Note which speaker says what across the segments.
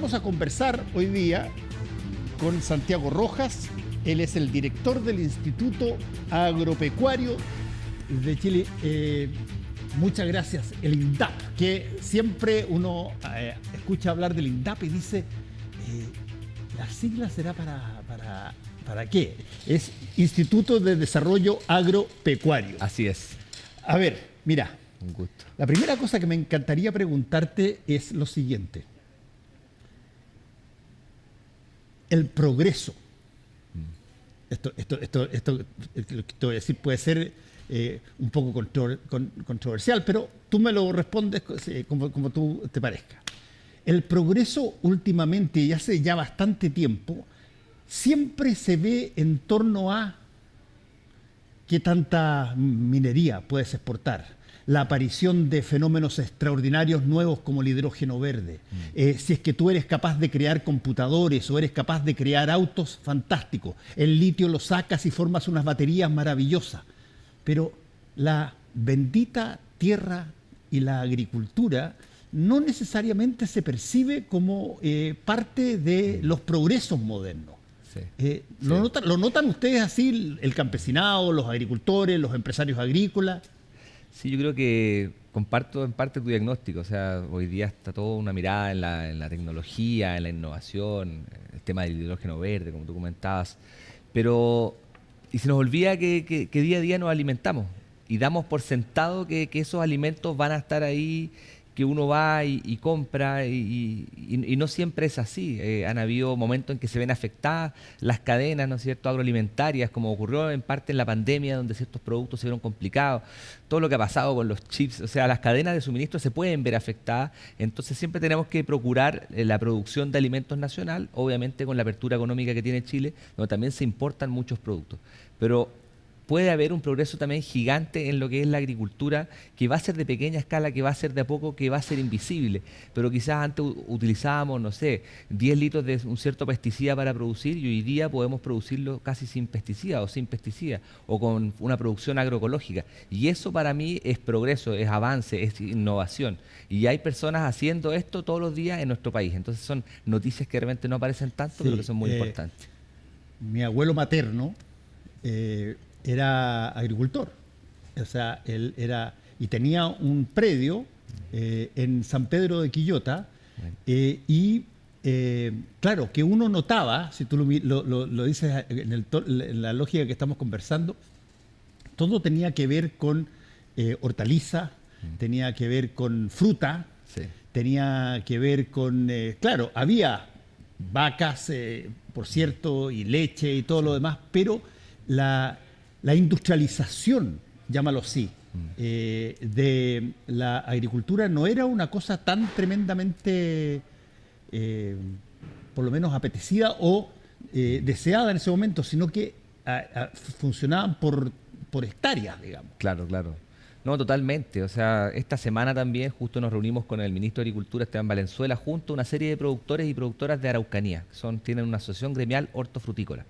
Speaker 1: vamos a conversar hoy día con Santiago Rojas. Él es el director del Instituto Agropecuario de Chile. Muchas gracias. El INDAP, que siempre uno escucha hablar del INDAP y dice, ¿la sigla será para qué? Es Instituto de Desarrollo Agropecuario.
Speaker 2: Así es.
Speaker 1: A ver, mira.
Speaker 2: Un gusto.
Speaker 1: La primera cosa que me encantaría preguntarte es lo siguiente. El progreso. Esto que te voy a decir puede ser un poco controversial, pero tú me lo respondes como tú te parezca. El progreso últimamente, y hace ya bastante tiempo, siempre se ve en torno a qué tanta minería puedes exportar, la aparición de fenómenos extraordinarios nuevos como el hidrógeno verde. Si es que tú eres capaz de crear computadores o eres capaz de crear autos, fantástico. El litio lo sacas y formas unas baterías maravillosas. Pero la bendita tierra y la agricultura no necesariamente se percibe como parte de los progresos modernos.
Speaker 2: Sí.
Speaker 1: ¿Lo notan ustedes así, el campesinado, los agricultores, los empresarios agrícolas?
Speaker 2: Sí, yo creo que comparto en parte tu diagnóstico. O sea, hoy día está toda una mirada en la tecnología, en la innovación, el tema del hidrógeno verde, como tú comentabas. Pero, y se nos olvida que día a día nos alimentamos y damos por sentado que esos alimentos van a estar ahí, que uno va y compra y no siempre es así. Han habido momentos en que se ven afectadas las cadenas, ¿no es cierto?, agroalimentarias, como ocurrió en parte en la pandemia, donde ciertos productos se vieron complicados, todo lo que ha pasado con los chips, o sea, las cadenas de suministro se pueden ver afectadas. Entonces siempre tenemos que procurar la producción de alimentos nacional, obviamente con la apertura económica que tiene Chile, donde también se importan muchos productos. Pero puede haber un progreso también gigante en lo que es la agricultura, que va a ser de pequeña escala, que va a ser de a poco, que va a ser invisible. Pero quizás antes utilizábamos, no sé, 10 litros de un cierto pesticida para producir y hoy día podemos producirlo casi sin pesticida o sin pesticida o con una producción agroecológica. Y eso para mí es progreso, es avance, es innovación. Y hay personas haciendo esto todos los días en nuestro país. Entonces son noticias que realmente no aparecen tanto, pero que son muy importantes.
Speaker 1: Mi abuelo materno era agricultor, o sea, él era, y tenía un predio en San Pedro de Quillota, claro, que uno notaba, si tú lo dices en la lógica que estamos conversando, todo tenía que ver con hortaliza, tenía que ver con fruta,
Speaker 2: Sí.
Speaker 1: tenía que ver con, claro, había vacas, por cierto, y leche y todo lo demás, pero la industrialización, llámalo así, de la agricultura no era una cosa tan tremendamente, por lo menos apetecida o deseada en ese momento, sino que funcionaban por hectáreas, digamos.
Speaker 2: Claro, claro. No, totalmente. O sea, esta semana también justo nos reunimos con el ministro de Agricultura, Esteban Valenzuela, junto a una serie de productores y productoras de Araucanía. Tienen una asociación gremial hortofrutícola.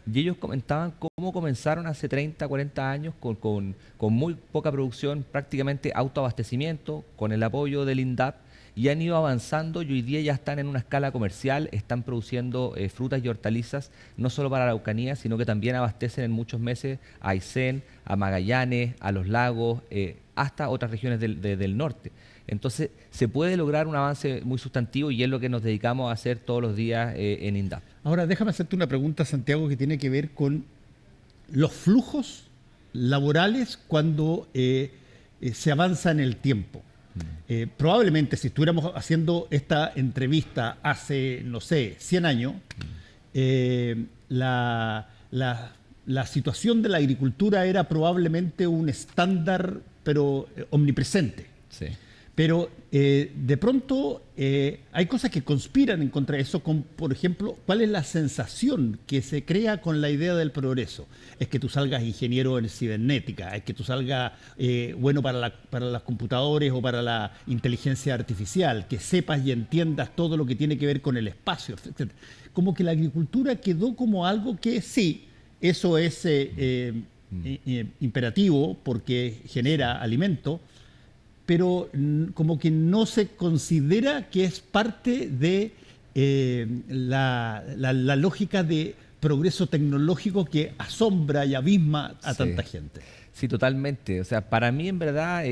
Speaker 2: Y ellos comentaban cómo comenzaron hace 30, 40 años con muy poca producción, prácticamente autoabastecimiento, con el apoyo del INDAP, y han ido avanzando y hoy día ya están en una escala comercial, están produciendo frutas y hortalizas, no solo para la Araucanía, sino que también abastecen en muchos meses a Aysén, a Magallanes, a los lagos, hasta otras regiones del norte. Entonces se puede lograr un avance muy sustantivo y es lo que nos dedicamos a hacer todos los días en INDAP.
Speaker 1: Ahora, déjame hacerte una pregunta, Santiago, que tiene que ver con los flujos laborales cuando se avanza en el tiempo. Probablemente si estuviéramos haciendo esta entrevista hace, no sé, 100 años, la situación de la agricultura era probablemente un estándar, pero omnipresente.
Speaker 2: Sí.
Speaker 1: Pero de pronto hay cosas que conspiran en contra de eso, como por ejemplo, ¿cuál es la sensación que se crea con la idea del progreso? Es que tú salgas ingeniero en cibernética, es que tú salgas bueno para los computadores o para la inteligencia artificial, que sepas y entiendas todo lo que tiene que ver con el espacio, etc. Como que la agricultura quedó como algo que sí, eso es imperativo porque genera alimento, pero como que no se considera que es parte de la lógica de progreso tecnológico que asombra y abisma a tanta gente.
Speaker 2: Sí, totalmente. O sea, para mí en verdad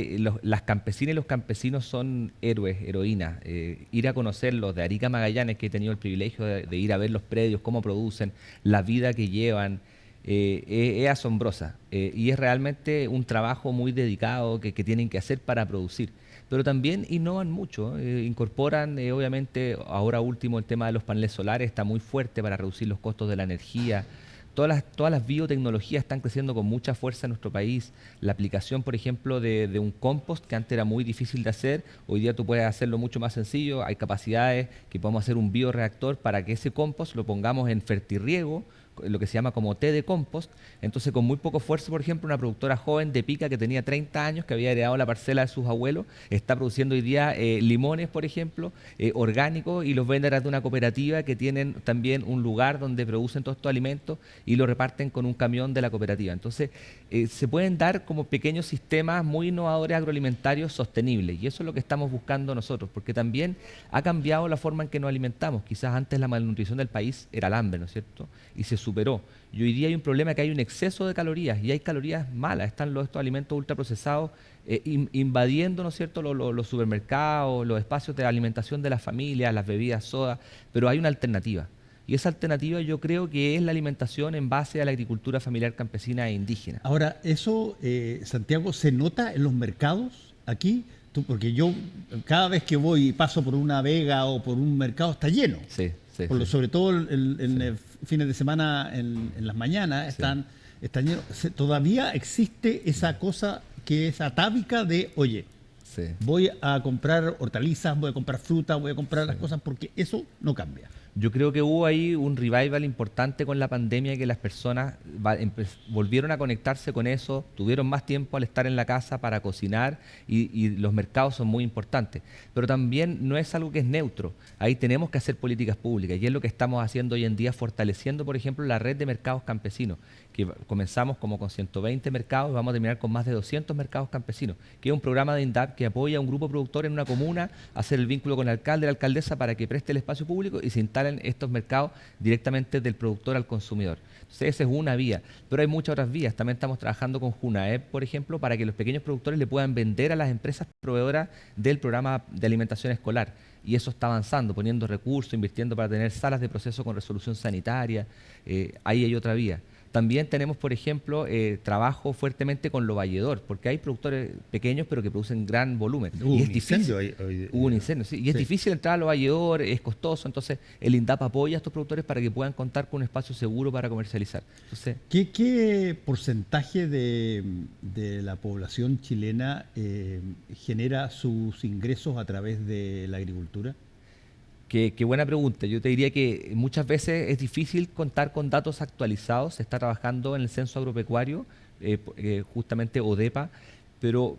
Speaker 2: las campesinas y los campesinos son héroes, heroínas. Ir a conocerlos de Arica a Magallanes, que he tenido el privilegio de ir a ver los predios, cómo producen, la vida que llevan, es asombrosa. Y es realmente un trabajo muy dedicado que tienen que hacer para producir. Pero también innovan mucho, incorporan obviamente ahora último el tema de los paneles solares, está muy fuerte para reducir los costos de la energía. Todas las biotecnologías están creciendo con mucha fuerza en nuestro país. La aplicación, por ejemplo, de un compost que antes era muy difícil de hacer, hoy día tú puedes hacerlo mucho más sencillo. Hay capacidades que podemos hacer un bioreactor para que ese compost lo pongamos en fertirriego, lo que se llama como té de compost. Entonces, con muy poco esfuerzo, por ejemplo, una productora joven de Pica que tenía 30 años, que había heredado la parcela de sus abuelos, está produciendo hoy día limones, por ejemplo, orgánicos, y los vende a través de una cooperativa que tienen también un lugar donde producen todos estos alimentos y lo reparten con un camión de la cooperativa. Entonces, se pueden dar como pequeños sistemas muy innovadores agroalimentarios sostenibles, y eso es lo que estamos buscando nosotros, porque también ha cambiado la forma en que nos alimentamos. Quizás antes la malnutrición del país era el hambre, ¿no es cierto? Y se superó. Y hoy día hay un problema, que hay un exceso de calorías, y hay calorías malas. Están estos alimentos ultraprocesados invadiendo, ¿no es cierto?, los supermercados, los espacios de alimentación de las familias, las bebidas sodas, pero hay una alternativa. Y esa alternativa yo creo que es la alimentación en base a la agricultura familiar campesina e indígena.
Speaker 1: Ahora, eso, Santiago, ¿se nota en los mercados aquí? Porque yo cada vez que voy y paso por una vega o por un mercado está lleno.
Speaker 2: Sí.
Speaker 1: Sobre todo en fines de semana, en las mañanas, están llenos. Todavía existe esa cosa que es atávica de, oye, voy a comprar hortalizas, voy a comprar fruta, voy a comprar las cosas, porque eso no cambia.
Speaker 2: Yo creo que hubo ahí un revival importante con la pandemia, que las personas volvieron a conectarse con eso, tuvieron más tiempo al estar en la casa para cocinar, y los mercados son muy importantes. Pero también no es algo que es neutro, ahí tenemos que hacer políticas públicas, y es lo que estamos haciendo hoy en día, fortaleciendo, por ejemplo, la red de mercados campesinos, que comenzamos como con 120 mercados, vamos a terminar con más de 200 mercados campesinos, que es un programa de INDAP que apoya a un grupo productor en una comuna a hacer el vínculo con el alcalde, la alcaldesa, para que preste el espacio público y se instalen estos mercados directamente del productor al consumidor. Entonces, esa es una vía, pero hay muchas otras vías. También estamos trabajando con Junaep, por ejemplo, para que los pequeños productores le puedan vender a las empresas proveedoras del programa de alimentación escolar. Y eso está avanzando, poniendo recursos, invirtiendo para tener salas de proceso con resolución sanitaria. Ahí hay otra vía. También tenemos, por ejemplo, trabajo fuertemente con lo valledor, porque hay productores pequeños pero que producen gran volumen.
Speaker 1: Hubo
Speaker 2: y
Speaker 1: es difícil.
Speaker 2: Hubo un incendio, sí. Y es difícil entrar a lo valledor, es costoso. Entonces, el INDAP apoya a estos productores para que puedan contar con un espacio seguro para comercializar. Entonces,
Speaker 1: ¿Qué porcentaje de la población chilena genera sus ingresos a través de la agricultura?
Speaker 2: Qué buena pregunta. Yo te diría que muchas veces es difícil contar con datos actualizados. Se está trabajando en el censo agropecuario, justamente ODEPA, pero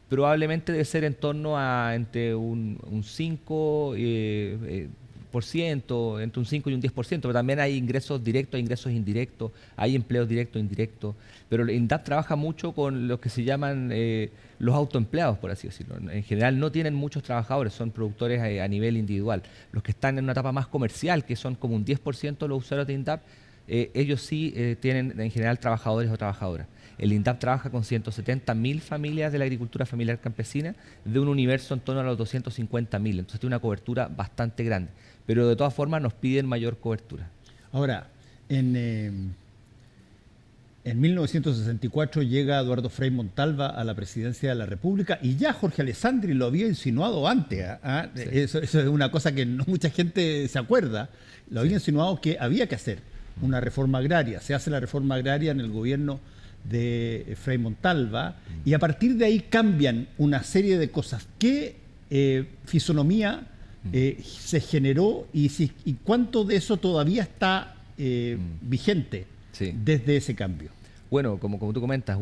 Speaker 2: probablemente debe ser en torno a entre un 5%, entre un 5 y un 10%, pero también hay ingresos directos, hay ingresos indirectos, hay empleos directos e indirectos. Pero el INDAP trabaja mucho con los que se llaman los autoempleados, por así decirlo. En general no tienen muchos trabajadores, son productores a nivel individual. Los que están en una etapa más comercial, que son como un 10% de los usuarios de INDAP, ellos sí tienen en general trabajadores o trabajadoras. El INDAP trabaja con 170.000 familias de la agricultura familiar campesina, de un universo en torno a los 250.000. Entonces tiene una cobertura bastante grande. Pero de todas formas nos piden mayor cobertura.
Speaker 1: Ahora, en 1964 llega Eduardo Frei Montalva a la presidencia de la República, y ya Jorge Alessandri lo había insinuado antes. Sí. Eso es una cosa que no mucha gente se acuerda. Lo había insinuado que había que hacer una reforma agraria. Se hace la reforma agraria en el gobierno de Frei Montalva, y a partir de ahí cambian una serie de cosas. ¿Qué fisonomía se generó y cuánto de eso todavía está vigente desde ese cambio?
Speaker 2: Bueno, como tú comentas,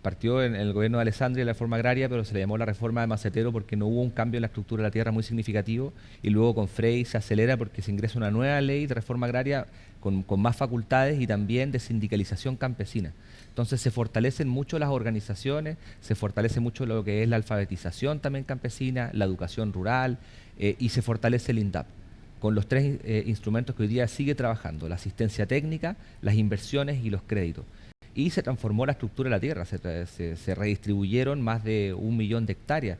Speaker 2: partió en el gobierno de Alessandri la reforma agraria, pero se le llamó la reforma de Macetero porque no hubo un cambio en la estructura de la tierra muy significativo, y luego con Frei se acelera porque se ingresa una nueva ley de reforma agraria con más facultades y también de sindicalización campesina. Entonces se fortalecen mucho las organizaciones, se fortalece mucho lo que es la alfabetización también campesina, la educación rural, y se fortalece el INDAP. con los tres instrumentos que hoy día sigue trabajando: la asistencia técnica, las inversiones y los créditos. Y se transformó la estructura de la tierra, se redistribuyeron más de 1 millón de hectáreas.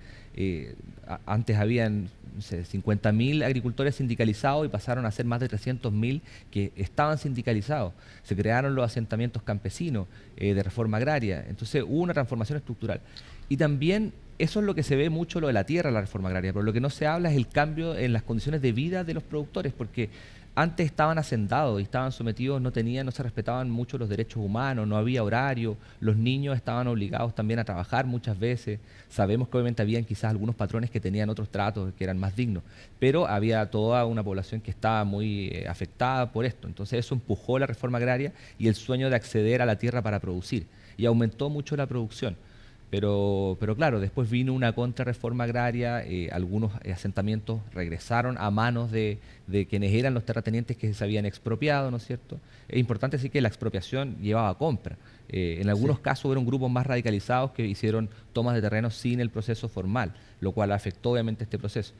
Speaker 2: Antes habían, no sé, 50.000 agricultores sindicalizados y pasaron a ser más de 300.000 que estaban sindicalizados. Se crearon los asentamientos campesinos de reforma agraria. Entonces hubo una transformación estructural. Y también eso es lo que se ve mucho, lo de la tierra, la reforma agraria, pero lo que no se habla es el cambio en las condiciones de vida de los productores, porque antes estaban hacendados y estaban sometidos, no se respetaban mucho los derechos humanos, no había horario, los niños estaban obligados también a trabajar muchas veces. Sabemos que obviamente habían quizás algunos patrones que tenían otros tratos que eran más dignos, pero había toda una población que estaba muy afectada por esto. Entonces eso empujó la reforma agraria y el sueño de acceder a la tierra para producir, y aumentó mucho la producción. Pero claro, después vino una contrarreforma agraria, algunos asentamientos regresaron a manos de quienes eran los terratenientes que se habían expropiado, ¿no es cierto? Es importante decir que la expropiación llevaba a compra. En algunos casos hubieron grupos más radicalizados que hicieron tomas de terreno sin el proceso formal, lo cual afectó obviamente este proceso.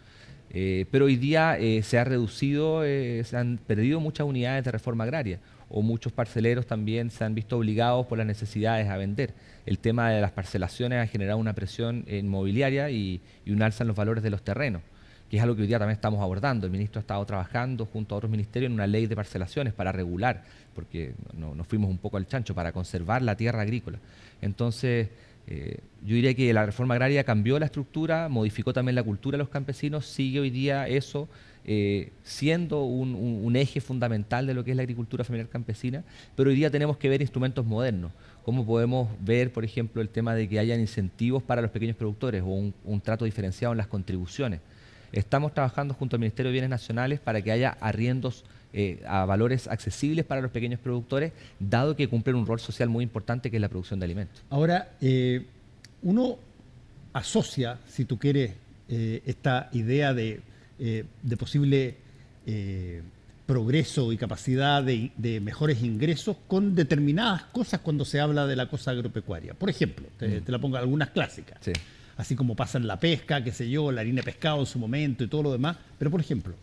Speaker 2: Pero hoy día se ha reducido, se han perdido muchas unidades de reforma agraria, o muchos parceleros también se han visto obligados por las necesidades a vender. El tema de las parcelaciones ha generado una presión inmobiliaria y un alza en los valores de los terrenos, que es algo que hoy día también estamos abordando. El ministro ha estado trabajando junto a otros ministerios en una ley de parcelaciones para regular, porque nos fuimos un poco al chancho, para conservar la tierra agrícola. Entonces, yo diría que la reforma agraria cambió la estructura, modificó también la cultura de los campesinos, sigue hoy día eso siendo un eje fundamental de lo que es la agricultura familiar campesina, pero hoy día tenemos que ver instrumentos modernos. ¿Cómo podemos ver, por ejemplo, el tema de que hayan incentivos para los pequeños productores o un trato diferenciado en las contribuciones? Estamos trabajando junto al Ministerio de Bienes Nacionales para que haya arriendos a valores accesibles para los pequeños productores, dado que cumplen un rol social muy importante, que es la producción de alimentos.
Speaker 1: Ahora, uno asocia, si tú quieres, esta idea de posible progreso y capacidad de mejores ingresos con determinadas cosas cuando se habla de la cosa agropecuaria. Por ejemplo, te la pongo algunas clásicas. Sí. Así como pasa en la pesca, qué sé yo, la harina de pescado en su momento y todo lo demás. Pero, por ejemplo,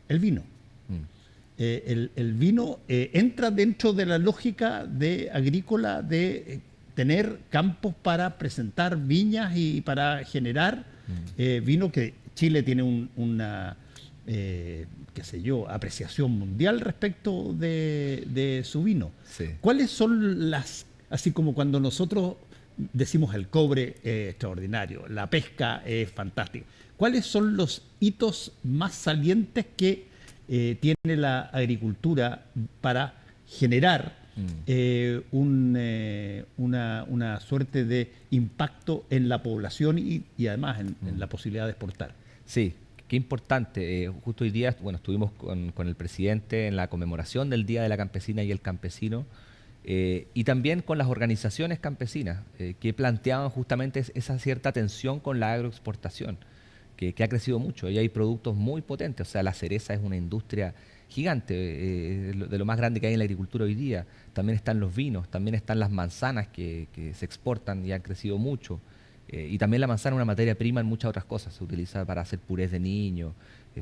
Speaker 1: el vino. El vino entra dentro de la lógica agrícola de tener campos para presentar viñas y para generar vino, que Chile tiene una qué sé yo, apreciación mundial respecto de su vino. Sí. ¿Cuáles son así como cuando nosotros decimos el cobre es extraordinario, la pesca es fantástica, ¿cuáles son los hitos más salientes que tiene la agricultura para generar una suerte de impacto en la población y además en la posibilidad de exportar?
Speaker 2: Sí, qué importante. Justo hoy día, bueno, estuvimos con el presidente en la conmemoración del Día de la Campesina y el Campesino, y también con las organizaciones campesinas que planteaban justamente esa cierta tensión con la agroexportación, que ha crecido mucho y hay productos muy potentes. O sea, la cereza es una industria gigante, de lo más grande que hay en la agricultura hoy día. También están los vinos, también están las manzanas que se exportan y han crecido mucho. Y también la manzana es una materia prima en muchas otras cosas. Se utiliza para hacer purés de niños,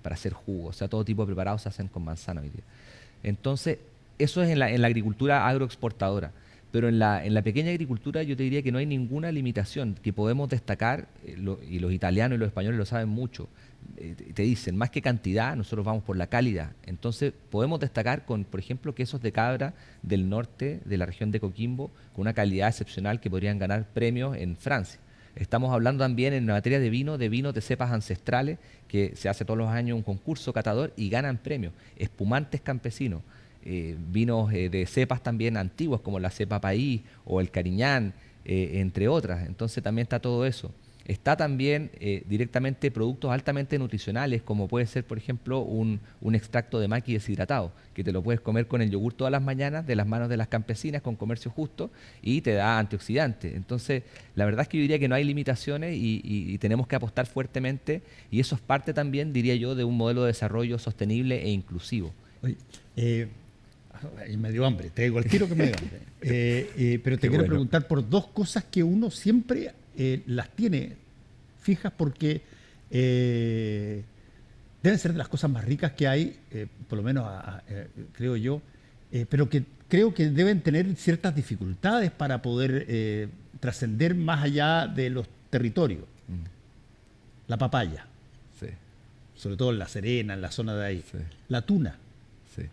Speaker 2: para hacer jugos. O sea, todo tipo de preparados se hacen con manzana hoy día. Entonces, eso es en la agricultura agroexportadora. Pero en la pequeña agricultura yo te diría que no hay ninguna limitación que podemos destacar, y los italianos y los españoles lo saben mucho. Te dicen, más que cantidad, nosotros vamos por la calidad. Entonces podemos destacar con, por ejemplo, quesos de cabra del norte, de la región de Coquimbo, con una calidad excepcional que podrían ganar premios en Francia. Estamos hablando también en materia de vinos de cepas ancestrales, que se hace todos los años un concurso catador y ganan premios. Espumantes campesinos. Vinos de cepas también antiguas como la cepa País o el Cariñán, entre otras. Entonces también está todo eso. Está también directamente productos altamente nutricionales, como puede ser, por ejemplo, un extracto de maqui deshidratado, que te lo puedes comer con el yogur todas las mañanas de las manos de las campesinas con comercio justo y te da antioxidante. Entonces, la verdad es que yo diría que no hay limitaciones y tenemos que apostar fuertemente, y eso es parte también, diría yo, de un modelo de desarrollo sostenible e inclusivo.
Speaker 1: Oye, me dio hambre, te digo al tiro que me dio hambre. Pero te quiero preguntar por dos cosas que uno siempre las tiene fijas, porque deben ser de las cosas más ricas que hay, por lo menos creo yo, pero que creo que deben tener ciertas dificultades para poder trascender más allá de los territorios. La papaya,
Speaker 2: Sí,
Speaker 1: sobre todo en La Serena, en la zona de ahí.
Speaker 2: sí,
Speaker 1: La tuna,
Speaker 2: sí.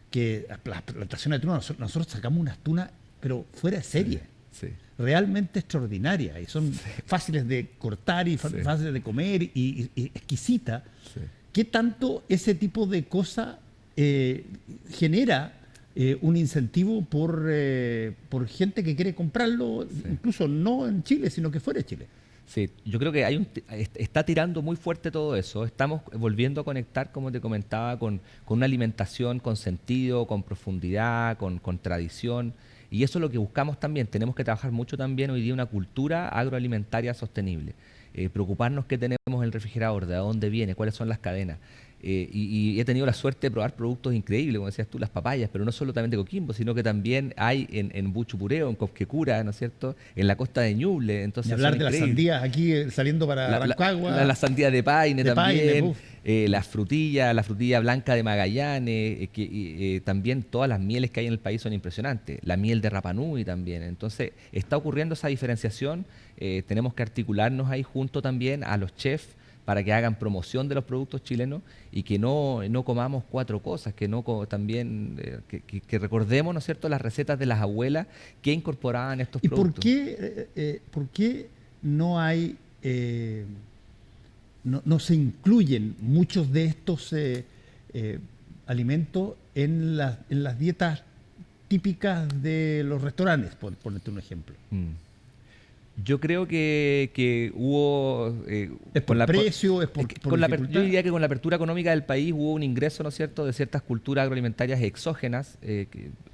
Speaker 1: que las plantaciones de tuna, nosotros sacamos unas tunas, pero fuera de serie.
Speaker 2: Sí.
Speaker 1: Realmente extraordinarias y son fáciles de cortar y fáciles de comer y exquisitas.
Speaker 2: Sí.
Speaker 1: ¿Qué tanto ese tipo de cosa genera un incentivo por gente que quiere comprarlo, incluso no en Chile, sino que fuera de Chile?
Speaker 2: Sí, yo creo que está tirando muy fuerte todo eso. Estamos volviendo a conectar, como te comentaba, con una alimentación con sentido, con profundidad, con tradición. Y eso es lo que buscamos también. Tenemos que trabajar mucho también hoy día una cultura agroalimentaria sostenible. Preocuparnos qué tenemos en el refrigerador, de dónde viene, cuáles son las cadenas. Y he tenido la suerte de probar productos increíbles, como decías tú, las papayas, pero no solo también de Coquimbo, sino que también hay en Buchupureo, en Cosquecura, ¿no es cierto?, en la costa de Ñuble. Entonces,
Speaker 1: Y hablar de las sandías aquí saliendo para Rancagua.
Speaker 2: la sandía de Paine también,
Speaker 1: Paine,
Speaker 2: la frutilla blanca de Magallanes, también todas las mieles que hay en el país son impresionantes. La miel de Rapa Nui también. Entonces, está ocurriendo esa diferenciación. Tenemos que articularnos ahí junto también a los chefs para que hagan promoción de los productos chilenos y que no comamos cuatro cosas, que no también que recordemos, ¿no es cierto?, las recetas de las abuelas que incorporaban estos productos.
Speaker 1: ¿Y por qué no hay no se incluyen muchos de estos alimentos en las dietas típicas de los restaurantes, por ponerte un ejemplo?
Speaker 2: Yo creo que hubo...
Speaker 1: ¿Es por precio? ¿Es por
Speaker 2: yo diría que con la apertura económica del país hubo un ingreso, ¿no es cierto?, de ciertas culturas agroalimentarias exógenas,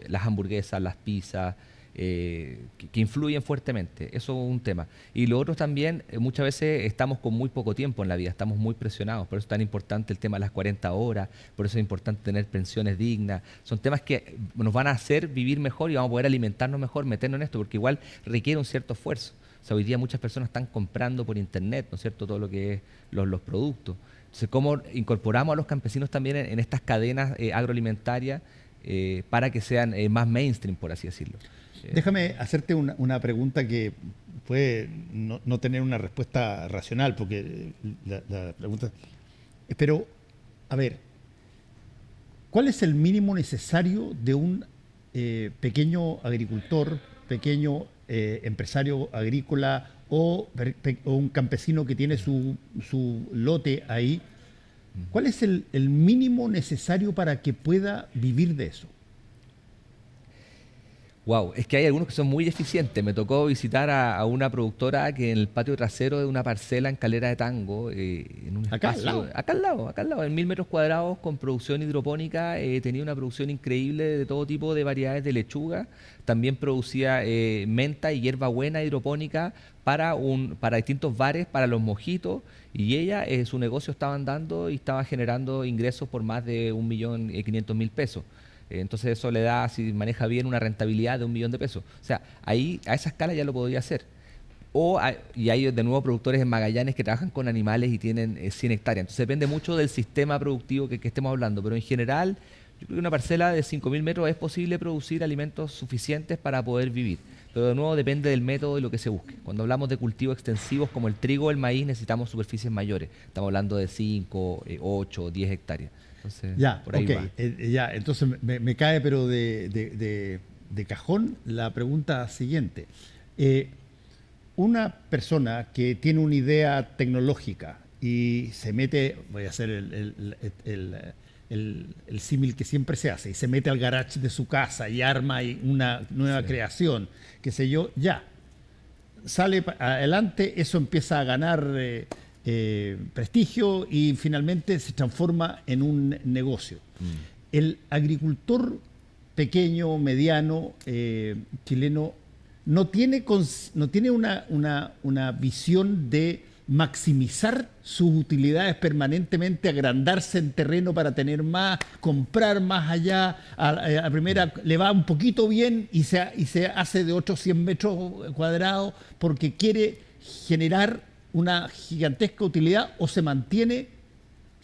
Speaker 2: las hamburguesas, las pizzas, que influyen fuertemente. Eso es un tema. Y lo otro también, muchas veces estamos con muy poco tiempo en la vida, estamos muy presionados. Por eso es tan importante el tema de las 40 horas, por eso es importante tener pensiones dignas. Son temas que nos van a hacer vivir mejor y vamos a poder alimentarnos mejor, meternos en esto, porque igual requiere un cierto esfuerzo. O sea, hoy día muchas personas están comprando por internet, ¿no es cierto?, todo lo que es los productos. Entonces, ¿cómo incorporamos a los campesinos también en estas cadenas agroalimentarias para que sean más mainstream, por así decirlo?
Speaker 1: Déjame hacerte una pregunta que puede no tener una respuesta racional, porque la pregunta... Pero, a ver, ¿cuál es el mínimo necesario de un pequeño agricultor, pequeño empresario agrícola o un campesino que tiene su lote ahí? ¿Cuál es el mínimo necesario para que pueda vivir de eso?
Speaker 2: Wow, es que hay algunos que son muy eficientes. Me tocó visitar a una productora que en el patio trasero de una parcela en Calera de Tango, en un
Speaker 1: ¿Acá
Speaker 2: espacio, acá al lado, en 1000 metros cuadrados con producción hidropónica, tenía una producción increíble de todo tipo de variedades de lechuga. También producía menta y hierbabuena hidropónica para distintos bares, para los mojitos. Y ella, su negocio estaba andando y estaba generando ingresos por más de 1.500.000 pesos. Entonces eso le da, si maneja bien, una rentabilidad de 1 millón de pesos. O sea, ahí a esa escala ya lo podría hacer. Y hay de nuevo productores en Magallanes que trabajan con animales y tienen 100 hectáreas. Entonces depende mucho del sistema productivo que estemos hablando. Pero en general, yo creo que una parcela de 5.000 metros es posible producir alimentos suficientes para poder vivir. Pero de nuevo depende del método y lo que se busque. Cuando hablamos de cultivos extensivos como el trigo o el maíz, necesitamos superficies mayores. Estamos hablando de 5, 8, 10 hectáreas. Entonces,
Speaker 1: ya,
Speaker 2: por ahí va.
Speaker 1: Ya, entonces me cae, pero de cajón, la pregunta siguiente. Una persona que tiene una idea tecnológica y se mete, voy a hacer el símil que siempre se hace, y se mete al garage de su casa y arma una nueva creación, qué sé yo, ya, sale adelante, eso empieza a ganar prestigio y finalmente se transforma en un negocio. El agricultor pequeño, mediano, chileno, no tiene una visión de maximizar sus utilidades permanentemente, agrandarse en terreno para tener más, comprar más allá. A primera le va un poquito bien y se hace de otros 100 metros cuadrados porque quiere generar una gigantesca utilidad, o se mantiene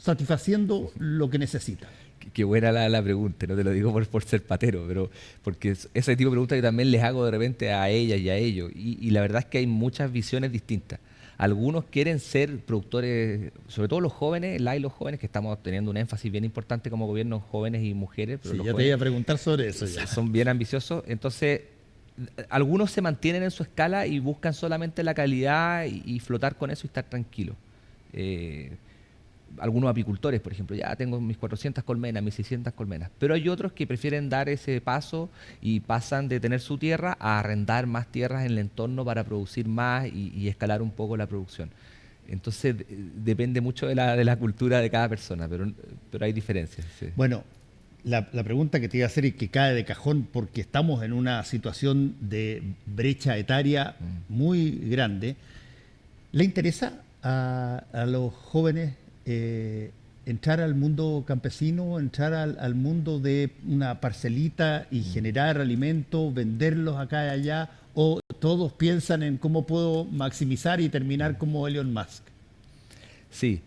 Speaker 1: satisfaciendo lo que necesitan?
Speaker 2: Qué buena la pregunta, no te lo digo por ser patero, pero porque ese tipo de preguntas que también les hago de repente a ellas y a ellos. Y la verdad es que hay muchas visiones distintas. Algunos quieren ser productores, sobre todo los jóvenes, y los jóvenes, que estamos teniendo un énfasis bien importante como gobierno, jóvenes y mujeres. Pero
Speaker 1: Sí,
Speaker 2: los
Speaker 1: ya te
Speaker 2: jóvenes
Speaker 1: iba a preguntar sobre eso ya.
Speaker 2: son bien ambiciosos. Entonces, algunos se mantienen en su escala y buscan solamente la calidad y flotar con eso y estar tranquilos. Algunos apicultores, por ejemplo, ya tengo mis 400 colmenas, mis 600 colmenas, pero hay otros que prefieren dar ese paso y pasan de tener su tierra a arrendar más tierras en el entorno para producir más y escalar un poco la producción. Entonces depende mucho de la cultura de cada persona, pero hay diferencias. Sí.
Speaker 1: Bueno, la pregunta que te iba a hacer y que cae de cajón porque estamos en una situación de brecha etaria muy grande, ¿le interesa a los jóvenes entrar al mundo campesino, entrar al mundo de una parcelita y generar alimentos, venderlos acá y allá, o todos piensan en cómo puedo maximizar y terminar como Elon Musk?
Speaker 2: Sí,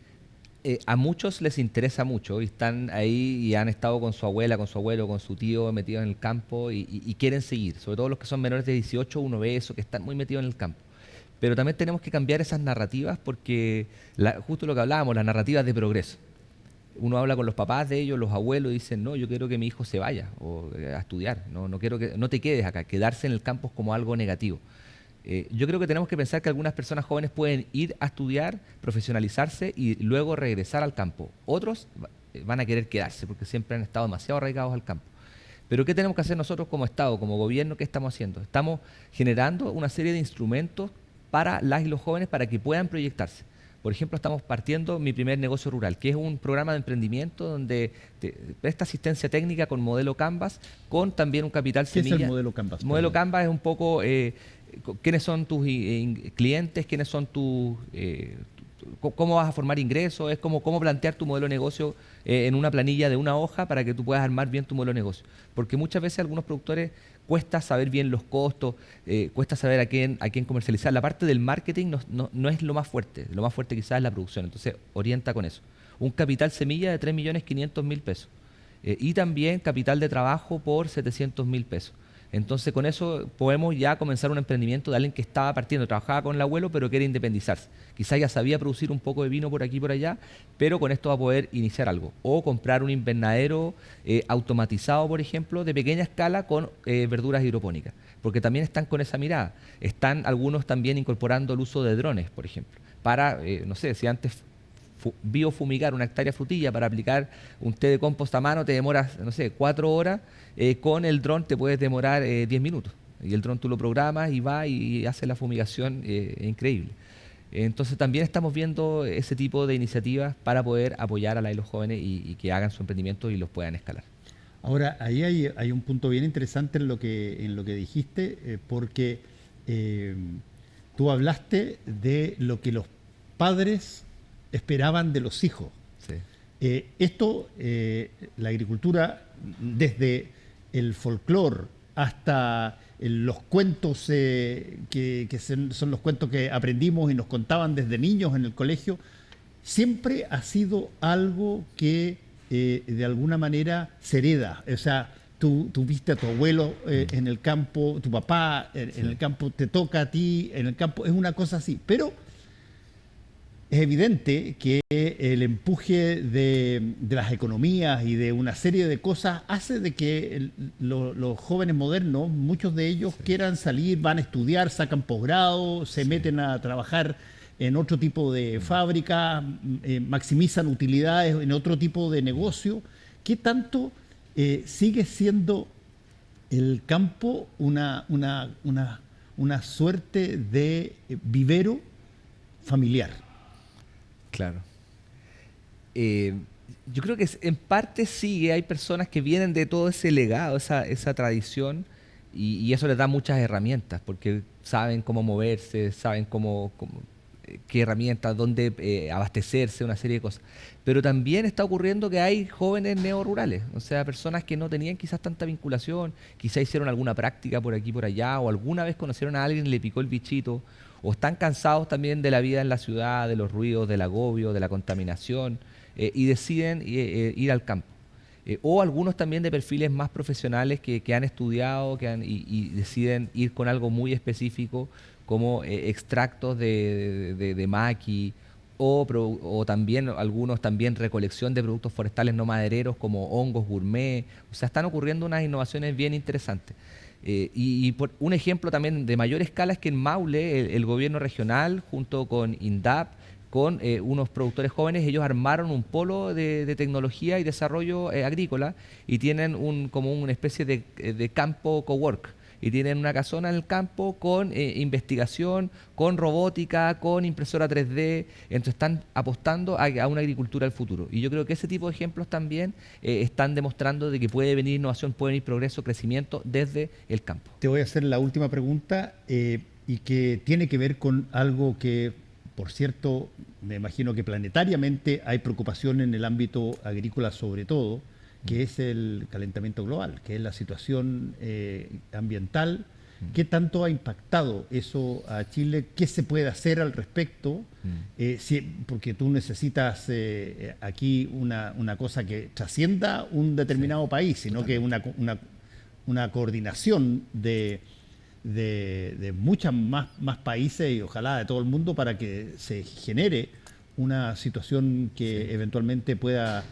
Speaker 2: a muchos les interesa mucho y están ahí y han estado con su abuela, con su abuelo, con su tío metidos en el campo y quieren seguir, sobre todo los que son menores de 18, uno ve eso, que están muy metidos en el campo. Pero también tenemos que cambiar esas narrativas porque, justo lo que hablábamos, las narrativas de progreso. Uno habla con los papás de ellos, los abuelos, y dicen, no, yo quiero que mi hijo se vaya a estudiar, no quiero que no te quedes acá, quedarse en el campo es como algo negativo. Yo creo que tenemos que pensar que algunas personas jóvenes pueden ir a estudiar, profesionalizarse y luego regresar al campo. Otros van a querer quedarse porque siempre han estado demasiado arraigados al campo. Pero ¿qué tenemos que hacer nosotros como Estado, como gobierno? ¿Qué estamos haciendo? Estamos generando una serie de instrumentos para las y los jóvenes para que puedan proyectarse. Por ejemplo, estamos partiendo Mi Primer Negocio Rural, que es un programa de emprendimiento donde te presta asistencia técnica con modelo Canvas, con también un capital semilla.
Speaker 1: ¿Qué es el modelo Canvas?
Speaker 2: El modelo Canvas es un poco quiénes son tus clientes, quiénes son cómo vas a formar ingresos, es como cómo plantear tu modelo de negocio en una planilla de una hoja para que tú puedas armar bien tu modelo de negocio. Porque muchas veces a algunos productores cuesta saber bien los costos, cuesta saber a quién comercializar. La parte del marketing no es lo más fuerte quizás es la producción, entonces orienta con eso. Un capital semilla de 3.500.000 pesos y también capital de trabajo por 700.000 pesos. Entonces con eso podemos ya comenzar un emprendimiento de alguien que estaba partiendo, trabajaba con el abuelo pero quiere independizarse. Quizás ya sabía producir un poco de vino por aquí y por allá, pero con esto va a poder iniciar algo. O comprar un invernadero automatizado, por ejemplo, de pequeña escala con verduras hidropónicas, porque también están con esa mirada. Están algunos también incorporando el uso de drones, por ejemplo, para, no sé, si antes biofumigar una hectárea de frutilla para aplicar un té de compost a mano te demoras, no sé, 4 horas, con el dron te puedes demorar 10 minutos. Y el dron tú lo programas y va y hace la fumigación increíble. Entonces también estamos viendo ese tipo de iniciativas para poder apoyar a los jóvenes y que hagan su emprendimiento y los puedan escalar.
Speaker 1: Ahora, ahí hay un punto bien interesante en lo que dijiste, porque tú hablaste de lo que los padres esperaban de los hijos. Sí. La agricultura, desde el folclore hasta los cuentos que son los cuentos que aprendimos y nos contaban desde niños en el colegio, siempre ha sido algo que de alguna manera se hereda. O sea, tú viste a tu abuelo en el campo, tu papá en el campo, te toca a ti en el campo, es una cosa así. Pero es evidente que el empuje de las economías y de una serie de cosas hace de que los jóvenes modernos, muchos de ellos quieran salir, van a estudiar, sacan posgrado, se meten a trabajar en otro tipo de fábrica, maximizan utilidades en otro tipo de negocio. ¿Qué tanto sigue siendo el campo una suerte de vivero familiar?
Speaker 2: Claro. Yo creo que en parte sí, hay personas que vienen de todo ese legado, esa tradición, y eso les da muchas herramientas, porque saben cómo moverse, saben qué herramientas, dónde abastecerse, una serie de cosas. Pero también está ocurriendo que hay jóvenes neorurales, o sea, personas que no tenían quizás tanta vinculación, quizás hicieron alguna práctica por aquí por allá, o alguna vez conocieron a alguien y le picó el bichito, o están cansados también de la vida en la ciudad, de los ruidos, del agobio, de la contaminación, y deciden ir al campo. O algunos también de perfiles más profesionales que han estudiado y deciden ir con algo muy específico como extractos de maqui o también algunos también recolección de productos forestales no madereros como hongos gourmet. O sea, están ocurriendo unas innovaciones bien interesantes. Y por un ejemplo también de mayor escala es que en Maule el gobierno regional junto con INDAP, con unos productores jóvenes, ellos armaron un polo de tecnología y desarrollo agrícola y tienen como una especie de campo cowork. Y tienen una casona en el campo con investigación, con robótica, con impresora 3D. Entonces están apostando a una agricultura del futuro. Y yo creo que ese tipo de ejemplos también están demostrando de que puede venir innovación, puede venir progreso, crecimiento desde el campo.
Speaker 1: Te voy a hacer la última pregunta y que tiene que ver con algo que, por cierto, me imagino que planetariamente hay preocupación en el ámbito agrícola sobre todo, que es el calentamiento global, que es la situación ambiental. ¿Qué tanto ha impactado eso a Chile? ¿Qué se puede hacer al respecto? Porque tú necesitas aquí una cosa que trascienda un determinado país, sino totalmente. Que una coordinación de muchas más países y ojalá de todo el mundo para que se genere una situación que eventualmente pueda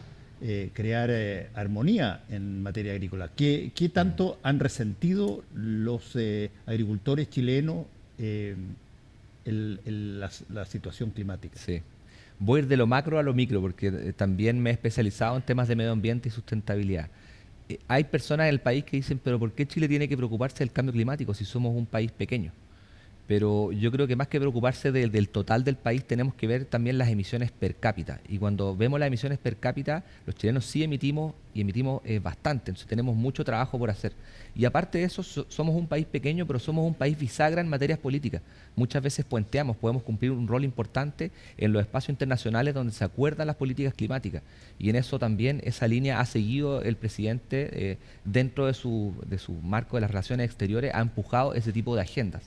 Speaker 1: crear armonía en materia agrícola. ¿Qué tanto han resentido los agricultores chilenos la situación climática?
Speaker 2: Sí. Voy a ir de lo macro a lo micro, porque también me he especializado en temas de medio ambiente y sustentabilidad. Hay personas en el país que dicen, pero ¿por qué Chile tiene que preocuparse del cambio climático si somos un país pequeño? Pero yo creo que más que preocuparse del total del país, tenemos que ver también las emisiones per cápita. Y cuando vemos las emisiones per cápita, los chilenos sí emitimos y emitimos bastante. Entonces tenemos mucho trabajo por hacer. Y aparte de eso, somos un país pequeño, pero somos un país bisagra en materias políticas. Muchas veces puenteamos, podemos cumplir un rol importante en los espacios internacionales donde se acuerdan las políticas climáticas. Y en eso también esa línea ha seguido el presidente dentro de su marco de las relaciones exteriores, ha empujado ese tipo de agendas.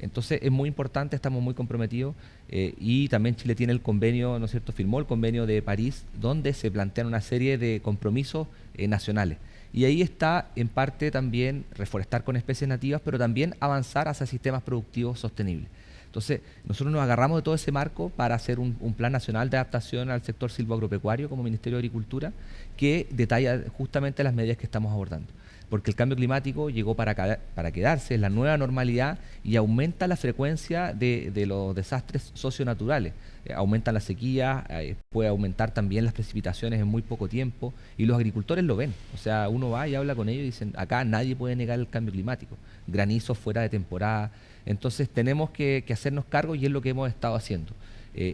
Speaker 2: Entonces es muy importante, estamos muy comprometidos y también Chile tiene el convenio, ¿no es cierto?, firmó el convenio de París, donde se plantean una serie de compromisos nacionales. Y ahí está, en parte, también reforestar con especies nativas, pero también avanzar hacia sistemas productivos sostenibles. Entonces, nosotros nos agarramos de todo ese marco para hacer un plan nacional de adaptación al sector silvoagropecuario como Ministerio de Agricultura, que detalla justamente las medidas que estamos abordando. Porque el cambio climático llegó para quedarse, es la nueva normalidad y aumenta la frecuencia de los desastres socionaturales. Aumentan las sequías, puede aumentar también las precipitaciones en muy poco tiempo y los agricultores lo ven. O sea, uno va y habla con ellos y dicen, acá nadie puede negar el cambio climático, granizos fuera de temporada. Entonces tenemos que hacernos cargo y es lo que hemos estado haciendo.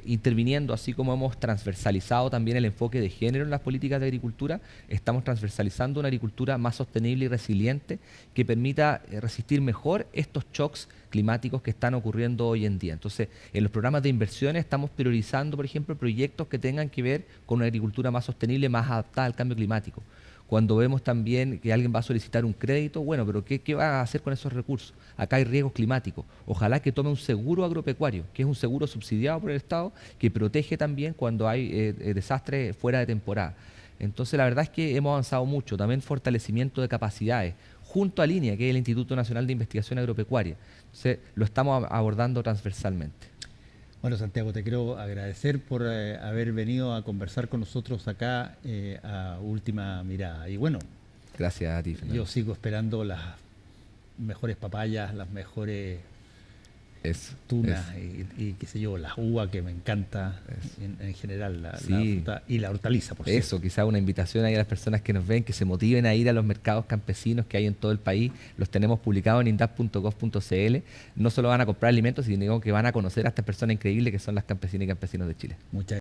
Speaker 2: Interviniendo, así como hemos transversalizado también el enfoque de género en las políticas de agricultura, estamos transversalizando una agricultura más sostenible y resiliente que permita resistir mejor estos shocks climáticos que están ocurriendo hoy en día. Entonces, en los programas de inversiones estamos priorizando, por ejemplo, proyectos que tengan que ver con una agricultura más sostenible, más adaptada al cambio climático. Cuando vemos también que alguien va a solicitar un crédito, bueno, pero ¿qué va a hacer con esos recursos? Acá hay riesgos climáticos. Ojalá que tome un seguro agropecuario, que es un seguro subsidiado por el Estado, que protege también cuando hay desastres fuera de temporada. Entonces, la verdad es que hemos avanzado mucho. También fortalecimiento de capacidades, junto a LINEA, que es el Instituto Nacional de Investigación Agropecuaria. Entonces, lo estamos abordando transversalmente.
Speaker 1: Bueno, Santiago, te quiero agradecer por haber venido a conversar con nosotros acá a Última Mirada. Y bueno,
Speaker 2: gracias a ti, Fernando.
Speaker 1: Yo sigo esperando las mejores papayas, las mejores tunas y qué sé yo, las uvas que me encanta en general, la fruta y la hortaliza, por cierto.
Speaker 2: Eso, quizá una invitación ahí a las personas que nos ven, que se motiven a ir a los mercados campesinos que hay en todo el país. Los tenemos publicados en indap.gov.cl. No solo van a comprar alimentos, sino que van a conocer a estas personas increíbles que son las campesinas y campesinos de Chile.
Speaker 1: Muchas